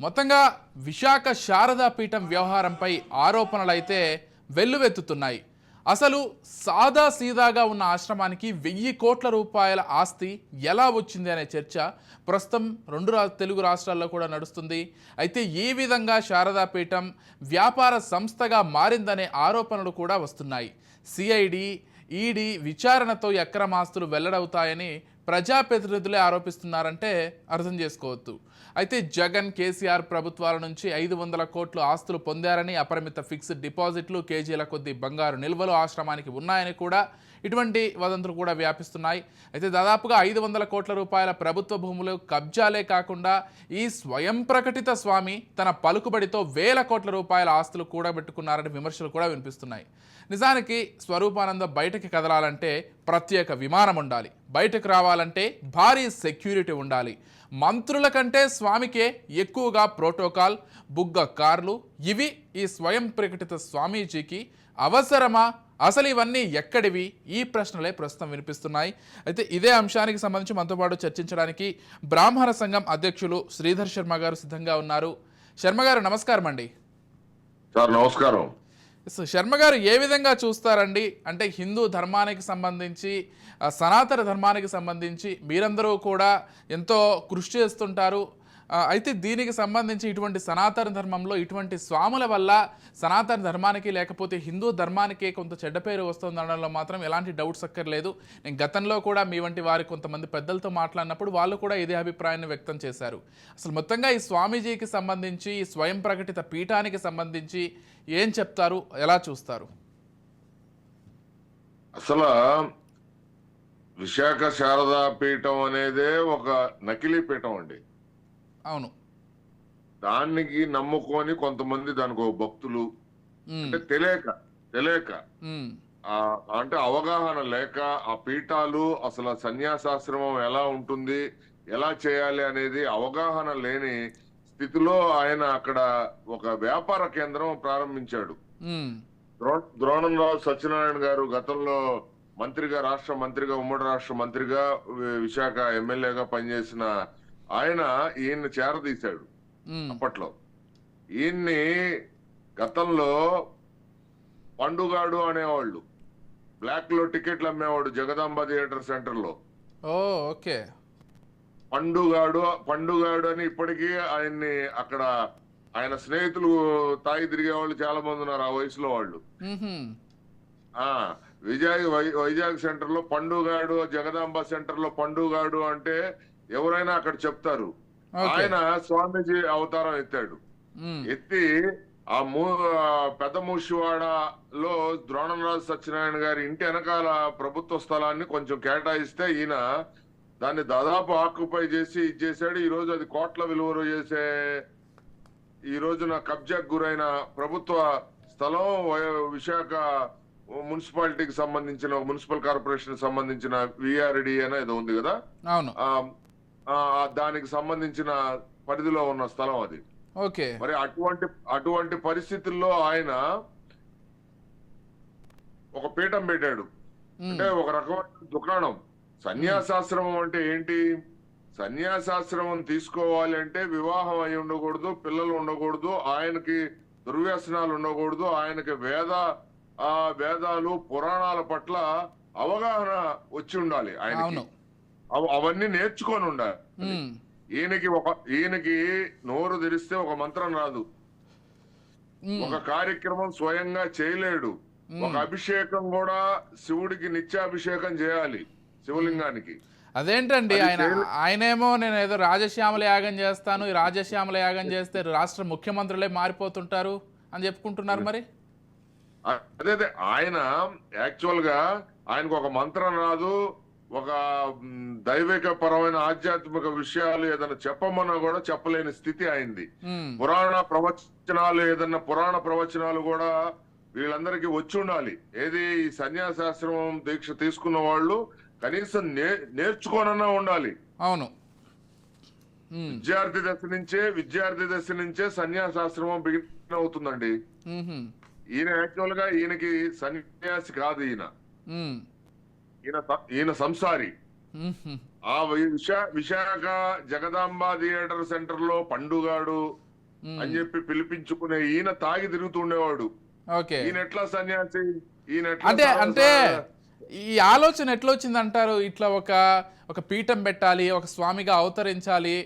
మొత్తంగా విశాఖ శారదా పీఠం వ్యవహారంపై ఆరోపణలైతే వెల్లువెత్తుతున్నాయి. అసలు సాదా సీదాగా ఉన్న ఆశ్రమానికి 1000 కోట్ల రూపాయల ఆస్తి ఎలా వచ్చింది అనే చర్చ ప్రస్తుతం తెలుగు రాష్ట్రాల్లో కూడా నడుస్తుంది. అయితే ఈ విధంగా శారదా పీఠం వ్యాపార సంస్థగా మారిందనే ఆరోపణలు కూడా వస్తున్నాయి. సిఐడి, ఈడీ విచారణతో అక్రమాస్తులు వెల్లడవుతాయని ప్రజాప్రతినిధులే ఆరోపిస్తున్నారంటే అర్థం చేసుకోవచ్చు. అయితే జగన్, కేసీఆర్ ప్రభుత్వాల నుంచి 500 కోట్లు ఆస్తులు పొందారని, అపరిమిత ఫిక్స్డ్ డిపాజిట్లు, కేజీల కొద్ది బంగారు నిల్వలు ఆశ్రమానికి ఉన్నాయని కూడా ఇటువంటి వదంతులు కూడా వ్యాపిస్తున్నాయి. అయితే దాదాపుగా 500 కోట్ల రూపాయల ప్రభుత్వ భూములు కబ్జాలే కాకుండా ఈ స్వయం ప్రకటిత స్వామి తన పలుకుబడితో 1000 కోట్ల రూపాయల ఆస్తులు కూడబెట్టుకున్నారని విమర్శలు కూడా వినిపిస్తున్నాయి. నిజానికి స్వరూపానంద బయటకి కదలాలంటే ప్రత్యేక విమానం ఉండాలి, బయటకు రావాలంటే భారీ సెక్యూరిటీ ఉండాలి. మంత్రుల కంటే స్వామికే ఎక్కువగా ప్రోటోకాల్, బుగ్గ కార్లు, ఇవి ఈ స్వయం ప్రకటిత స్వామీజీకి అవసరమా? అసలు ఇవన్నీ ఎక్కడివి? ఈ ప్రశ్నలే ప్రస్తుతం వినిపిస్తున్నాయి. అయితే ఇదే అంశానికి సంబంధించి మనతో పాటు చర్చించడానికి బ్రాహ్మణ సంఘం అధ్యక్షులు శ్రీధర్ శర్మ గారు సిద్ధంగా ఉన్నారు. శర్మ గారు నమస్కారం అండి. సార్ నమస్కారం. శర్మ గారు ఏ విధంగా చూస్తారండి? అంటే హిందూ ధర్మానికి సంబంధించి, సనాతన ధర్మానికి సంబంధించి మీరందరూ కూడా ఎంతో కృషి చేస్తుంటారు. అయితే దీనికి సంబంధించి ఇటువంటి సనాతన ధర్మంలో ఇటువంటి స్వాముల వల్ల సనాతన ధర్మానికి లేకపోతే హిందూ ధర్మానికి కొంత చెడ్డ పేరు వస్తుందనడంలో మాత్రం ఎలాంటి డౌట్స్ అక్కర్లేదు. నేను గతంలో కూడా మీ వంటి వారి కొంతమంది పెద్దలతో మాట్లాడినప్పుడు వాళ్ళు కూడా ఇదే అభిప్రాయాన్ని వ్యక్తం చేశారు. అసలు మొత్తంగా ఈ స్వామీజీకి సంబంధించి, ఈ స్వయం ప్రకటిత పీఠానికి సంబంధించి ఏం చెప్తారు, ఎలా చూస్తారు? అసలు విశాఖ శారదా పీఠం అనేదే ఒక నకిలీ పీఠం అండి. అవును. దానికి నమ్ముకొని కొంతమంది దానికి భక్తులు, అంటే తెలియక అంటే అవగాహన లేక ఆ పీఠాలు అసలు సన్యాసాశ్రమం ఎలా ఉంటుంది, ఎలా చేయాలి అనేది అవగాహన లేని స్థితిలో ఆయన అక్కడ ఒక వ్యాపార కేంద్రం ప్రారంభించాడు. ద్రోణంరావు సత్యనారాయణ గారు గతంలో మంత్రిగా, రాష్ట్ర మంత్రిగా, ఉమ్మడి రాష్ట్ర మంత్రిగా, విశాఖ ఎమ్మెల్యేగా పనిచేసిన ఆయన ఈయన్ని చేరదీశాడు. అప్పట్లో ఈయన్ని గతంలో పండుగాడు అనేవాళ్ళు, బ్లాక్ లో టికెట్లు అమ్మేవాడు జగదాంబ థియేటర్ సెంటర్ లో. ఓకే. పండుగాడు అని ఇప్పటికీ ఆయన్ని అక్కడ ఆయన స్నేహితులు తాగి తిరిగేవాళ్ళు చాలా మంది ఉన్నారు ఆ వయసులో వాళ్ళు. వైజాగ్ సెంటర్ లో పండుగాడు, జగదాంబ సెంటర్ లో పండుగాడు అంటే ఎవరైనా అక్కడ చెప్తారు. ఆయన స్వామీజీ అవతారం ఎత్తాడు. ఎత్తి ఆ పెద్ద మూషివాడలో ద్రోణంరాజు సత్యనారాయణ గారి ఇంటి వెనకాల ప్రభుత్వ స్థలాన్ని కొంచెం కేటాయిస్తే ఈయన దాన్ని దాదాపు ఆక్యుపై చేసి ఇచ్చేసాడు. ఈ రోజు అది కోట్ల విలువ చేసే, ఈ రోజున కబ్జాకు గురైన ప్రభుత్వ స్థలం విశాఖ మున్సిపాలిటీకి సంబంధించిన, మున్సిపల్ కార్పొరేషన్ సంబంధించిన విఆర్డి అని ఏదో ఉంది కదా, దానికి సంబంధించిన పరిధిలో ఉన్న స్థలం అది. మరి అటువంటి పరిస్థితుల్లో ఆయన ఒక పీఠం పెట్టాడు. అంటే ఒక రకమైన దుకాణం. సన్యాసాశ్రమం అంటే ఏంటి? సన్యాసాశ్రమం తీసుకోవాలి అంటే వివాహం అయి ఉండకూడదు, పిల్లలు ఉండకూడదు, ఆయనకి దుర్వ్యసనాలు ఉండకూడదు, ఆయనకి వేదాలు పురాణాల పట్ల అవగాహన వచ్చి ఉండాలి ఆయనకి. అవన్నీ నేర్చుకొని ఉండాలి. ఈయనకి నోరు తెరిస్తే ఒక మంత్రం రాదు, ఒక కార్యక్రమం స్వయంగా చేయలేడు. ఒక అభిషేకం కూడా శివుడికి నిత్యాభిషేకం చేయాలి, శివలింగానికి. అదేంటండి ఆయనేమో నేను ఏదో రాజశ్యామల యాగం చేస్తాను, ఈ రాజశ్యామల యాగం చేస్తే రాష్ట్ర ముఖ్యమంత్రులే మారిపోతుంటారు అని చెప్పుకుంటున్నారు. మరి అదే ఆయన యాక్చువల్ గా ఆయనకు ఒక మంత్రం రాదు, ఒక దైవిక పరమైన ఆధ్యాత్మిక విషయాలు ఏదైనా చెప్పమన్నా కూడా చెప్పలేని స్థితి అయింది. పురాణ ప్రవచనాలు కూడా వీళ్ళందరికీ వచ్చి ఉండాలి. ఏది ఈ సన్యాసాశ్రమం దీక్ష తీసుకున్న వాళ్ళు కనీసం నేర్చుకోనన్నా ఉండాలి. అవును. విద్యార్థి దశ నుంచే సన్యాసాశ్రమం బిగిన్ అవుతుందండి. ఈయన యాక్చువల్ గా ఈయనకి సన్యాసి కాదు, ఈయన సంసారి. ఆ విశాఖ జగదాంబ థియేటర్ సెంటర్ లో పండుగాడు, అని చెప్పి పిలిపించుకునే ఈయన తాగి తిరుగుతుండేవాడు. ఓకే. ఈయన ఎట్లా సన్యాసి, ఈయన ఎట్లా అంటే అంటే ఈ ఆలోచన ఎట్లా వచ్చింది అంటారు? ఇట్లా ఒక ఒక పీఠం పెట్టాలి, ఒక స్వామిగా అవతరించాలి,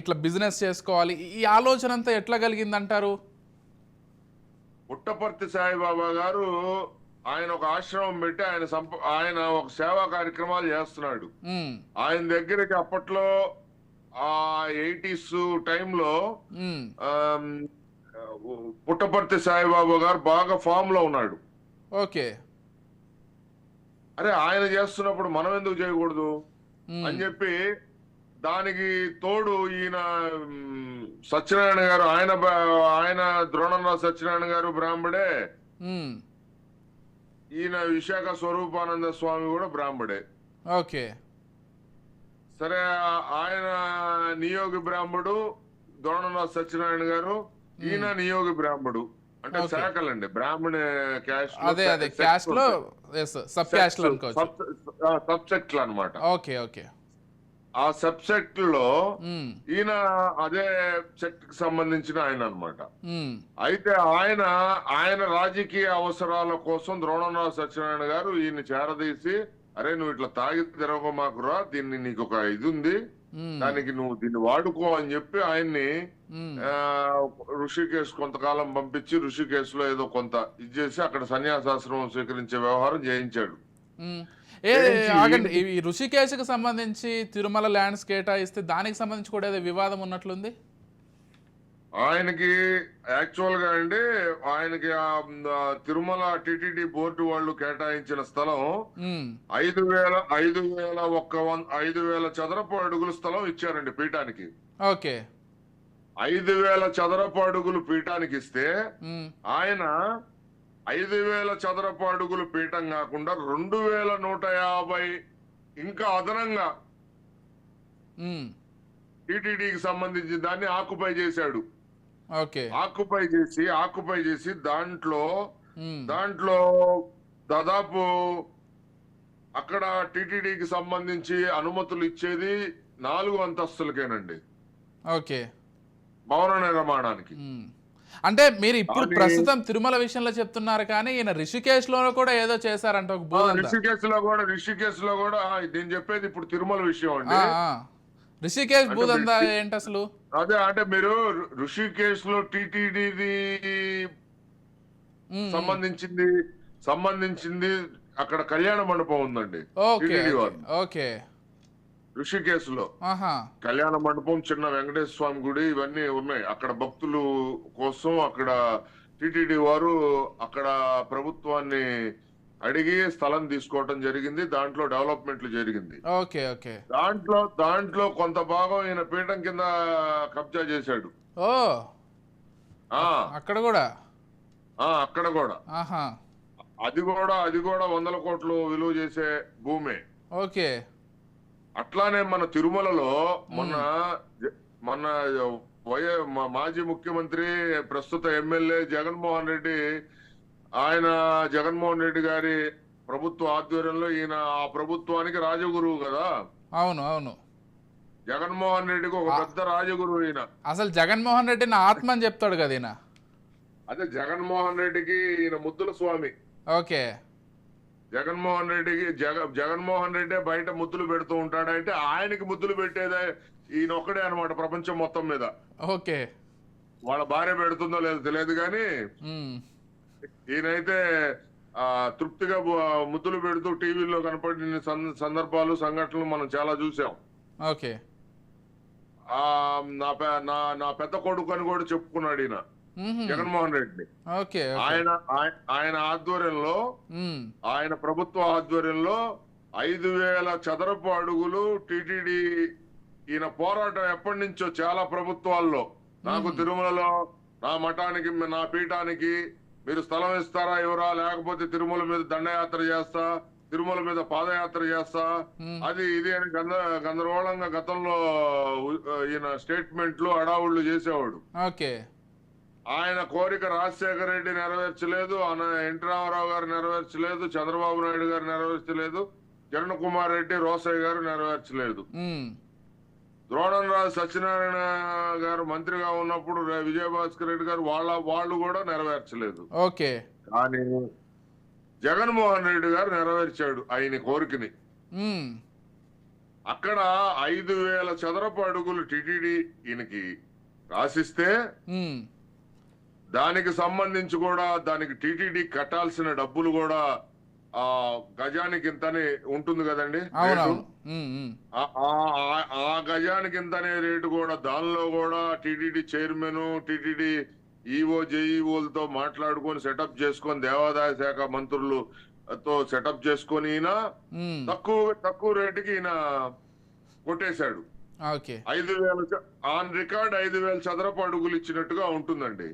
ఇట్లా బిజినెస్ చేసుకోవాలి, ఈ ఆలోచన అంతా ఎట్లా కలిగింది అంటారు? పుట్టపర్తి సాయిబాబా గారు ఆయన ఒక ఆశ్రమం పెట్టి ఆయన ఒక సేవా కార్యక్రమాలు చేస్తున్నాడు. ఉమ్, ఆయన దగ్గరికి అప్పట్లో ఆ 80s టైంలో ఉమ్, పుట్టపర్తి సాయిబాబా గారు బాగా ఫామ్ లో ఉన్నాడు. ఓకే. అరే ఆయన చేస్తున్నప్పుడు మనం ఎందుకు చేయకూడదు అని చెప్పి, దానికి తోడు ఈయన సత్యనారాయణ గారు, ఆయన ద్రోణంరావు సత్యనారాయణ గారు బ్రాహ్మడే, ఈయన విశాఖ స్వరూపానంద స్వామి కూడా బ్రాహ్మడే. ఓకే. సరే, ఆయన నియోగి బ్రాహ్మడు ద్రోణంరావు సత్యనారాయణ గారు, ఈయన నియోగి బ్రాహ్మడు. అంటే శాఖలండి, బ్రాహ్మణ క్యాస్ట్, అదే అదే క్యాస్ట్ లో సబ్ క్యాస్ట్ లో అనుకోవచ్చు, సబ్సెక్ట్లు అన్నమాట. Okay okay. ఆ సబ్సెక్ట్ లో ఈయన అదే సెక్ట్ కి సంబంధించిన ఆయన అన్నమాట. అయితే ఆయన రాజకీయ అవసరాల కోసం ద్రోణంరావు సత్యనారాయణ గారు ఈయన చేరదీసి, అరే నువ్వు ఇట్లా తాగి తిరగమాకురా, దీన్ని నీకు ఒక ఇది ఉంది, దానికి నువ్వు దీన్ని వాడుకో అని చెప్పి ఆయన్ని ఋషికేశ్ కొంతకాలం పంపించి, ఋషికేశ్ లో ఏదో కొంత ఇది చేసి అక్కడ సన్యాసాశ్రమం స్వీకరించే వ్యవహారం చేయించాడు. ఆగండి, ఈ ఋషికేశ్కి సంబంధించి తిరుమల ల్యాండ్స్ కేటాయిస్తే దానికి సంబంధించి కూడా ఏదో వివాదం ఉన్నట్లుంది. ఆయనకి యాక్చువల్ గా అండి, ఆయనకి తిరుమల టిటిడి బోర్డు వాళ్ళు కేటాయించిన స్థలం 5,000 చదరపు అడుగుల స్థలం ఇచ్చారండి పీఠానికి. ఓకే. 5,000 చదరపు అడుగులు పీఠానికి ఇస్తే ఆయన 5,000 చదరపు అడుగులు పీఠం కాకుండా 2,150 ఇంకా అదనంగా టిటిడికి సంబంధించిన దాన్ని ఆక్యుపై చేశాడు. ఆక్యుపై చేసి దాంట్లో దాదాపు అక్కడ టిటిడికి సంబంధించి అనుమతులు ఇచ్చేది 4 అంతస్తులకేనండి. ఓకే. భవన నిర్మాణానికి. అంటే మీరు ఇప్పుడు ప్రస్తుతం తిరుమల విషయంలో చెప్తున్నారు, కానీ ఈయన రిషికేశ్ లో కూడా ఏదో చేశారంట, ఒక రిషికేశ్ లో కూడా నేను చెప్పేది ఇప్పుడు తిరుమల విషయం అండి. రిషికేశ్ భూదందా ఏంటి అసలు? అదే, అంటే మీరు ఋషికేశ్ లో టిటిడి సంబంధించింది అక్కడ కళ్యాణ మండపం ఉందండి. ఓకే. ఋషికేశ్ లో కళ్యాణ మండపం, చిన్న వెంకటేశ్వర స్వామి గుడి, ఇవన్నీ ఉన్నాయి. అక్కడ భక్తులు కోసం అక్కడ టిటిడి వారు అక్కడ ప్రభుత్వాన్ని అడిగి స్థలం తీసుకోవటం జరిగింది. దాంట్లో డెవలప్మెంట్లు జరిగింది. దాంట్లో కొంత భాగం ఈయన పీఠం కింద కబ్జా చేశాడు. అక్కడ కూడా అది కూడా 100 కోట్లు విలువ చేసే భూమే. ఓకే. అట్లానే మన తిరుమలలో మొన్న మాజీ ముఖ్యమంత్రి, ప్రస్తుత ఎమ్మెల్యే జగన్మోహన్ రెడ్డి గారి ప్రభుత్వ ఆధ్వర్యంలో, ఈయన ఆ ప్రభుత్వానికి రాజగురువు కదా. అవును. జగన్మోహన్ రెడ్డికి ఒక పెద్ద రాజగురువు ఈయన. అసలు జగన్మోహన్ రెడ్డి నా ఆత్మ అని చెప్తాడు కదా ఈయన. అదే, జగన్మోహన్ రెడ్డికి ఈయన ముద్దుల స్వామి. ఓకే. జగన్మోహన్ రెడ్డి బయట ముద్దులు పెడుతూ ఉంటాడంటే ఆయనకి ముద్దులు పెట్టేదే ఈయన ఒక్కడే అనమాట ప్రపంచం మొత్తం మీద. ఓకే. వాళ్ళ భార్య పెడుతుందో లేదో తెలియదు కానీ ఈయనైతే తృప్తిగా ముద్దులు పెడుతూ టీవీలో కనపడిన సందర్భాలు, సంఘటనలు మనం చాలా చూసాం. ఓకే. నా పెద్ద కొడుకు అని కూడా చెప్పుకున్నాడు ఈయన జగన్మోహన్ రెడ్డి. ఆయన ఆధ్వర్యంలో, ఆయన ప్రభుత్వ ఆధ్వర్యంలో 5,000 చదరపు అడుగులు టిటిడి. ఈయన పోరాటం ఎప్పటి నుంచో చాలా ప్రభుత్వాల్లో, నాకు తిరుమలలో నా మఠానికి, నా పీఠానికి మీరు స్థలం ఇస్తారా ఎవరా, లేకపోతే తిరుమల మీద దండయాత్ర చేస్తా, తిరుమల మీద పాదయాత్ర చేస్తా, అది ఇది అని గందరగోళంగా గతంలో ఈయన స్టేట్మెంట్లు, అడావుళ్ళు చేసేవాడు. ఆయన కోరిక రాజశేఖర రెడ్డి నెరవేర్చలేదు, ఎన్టీ రామారావు గారు నెరవేర్చలేదు, చంద్రబాబు నాయుడు గారు నెరవేర్చలేదు, కిరణ్ కుమార్ రెడ్డి, రోసయ్య గారు నెరవేర్చలేదు. ద్రోణంరాజు సత్యనారాయణ గారు మంత్రిగా ఉన్నప్పుడు విజయభాస్కర్ రెడ్డి గారు వాళ్ళు కూడా నెరవేర్చలేదు. ఓకే. కానీ జగన్మోహన్ రెడ్డి గారు నెరవేర్చాడు ఆయన కోరికని. ఉమ్, అక్కడ 5,000 చదరపు అడుగులు టిటిడి ఈయనకి రాసిస్తే ఉమ్, దానికి సంబంధించి కూడా దానికి టిటిడి కట్టాల్సిన డబ్బులు కూడా ఆ గజానికి ఇంతనే ఉంటుంది కదండి రేటు. అవునవును. ఉమ్, ఉమ్, ఆ గజానికి ఇంతనే రేటు కూడా దానిలో కూడా టిటిడి చైర్మన్ టిటిడి ఈఓ జేఈఓలతో మాట్లాడుకొని సెటప్ చేసుకొని దేవాదాయ శాఖ మంత్రులతో సెటప్ చేసుకొని ఈయన ఉమ్, తక్కువ రేటుకి ఈయన కొట్టేశాడు. ఓకే. 5,000 ఆన్ రికార్డ్ 5,000 చదరపు అడుగులు ఇచ్చినట్టుగా ఉంటుందండి.